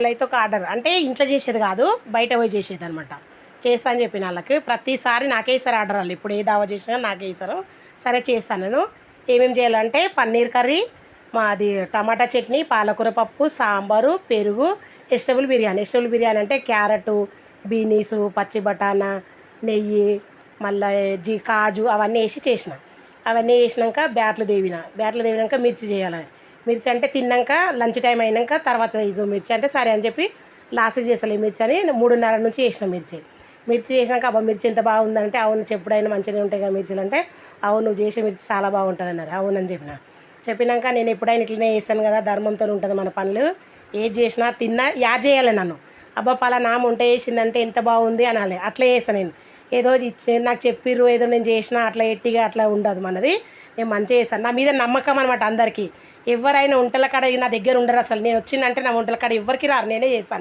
అయితే ఒక ఆర్డర్ అంటే ఇంట్లో చేసేది కాదు, బయట పోయి చేసేది అనమాట. చేస్తా అని చెప్పిన వాళ్ళకి ప్రతిసారి నాకే ఇస్తారు ఆర్డర్. వాళ్ళు ఇప్పుడు ఏ దావా చేసినా నాకే ఇస్తారు. సరే చేస్తాను నేను. ఏమేమి చేయాలంటే పన్నీర్ కర్రీ, మాది టమాటా చట్నీ, పాలకూర పప్పు, సాంబారు, పెరుగు, వెజిటబుల్ బిర్యానీ. వెజిటబుల్ బిర్యానీ అంటే క్యారెట్, బీనీసు, పచ్చి బఠానా, నెయ్యి, మళ్ళీ కాజు అవన్నీ వేసి చేసిన. అవన్నీ వేసినాక బ్యాట్లు దేవినాక మిర్చి చేయాలి. మిర్చి అంటే తిన్నాక లంచ్ టైం అయినాక తర్వాత ఇజో మిర్చి అంటే సరే అని చెప్పి లాస్ట్కి చేస్తాను ఈ మిర్చి అని 3:30 నుంచి చేసిన మిర్చి చేసినాక అబ్బా మిర్చి ఎంత బాగుందంటే అవును చెప్పుడైనా మంచిగానే ఉంటాయి కదా మిర్చిలు అంటే అవును నువ్వు చేసే మిర్చి చాలా బాగుంటుంది అన్నారు. అవునని చెప్పినాక నేను ఎప్పుడైనా ఇట్లనే చేస్తాను కదా, ధర్మంతో ఉంటుంది మన పనులు. ఏది చేసినా తిన్నా యాడ్ చేయాలి నన్ను. అబ్బా పలానా వంట చేసిందంటే ఎంత బాగుంది అనాలి. అట్లా చేస్తాను నేను. ఏదో నాకు చెప్పిర్రు ఏదో నేను చేసినా అట్లా ఎట్టిగా అట్లా ఉండదు మనది. నేను మంచిగా చేస్తాను. నా మీద నమ్మకం అనమాట అందరికీ. ఎవరైనా వంటల కాడ నా దగ్గర ఉండరు అసలు. నేను వచ్చిందంటే నా వంటల కాడ ఎవ్వరికి రారు, నేనే చేస్తాను.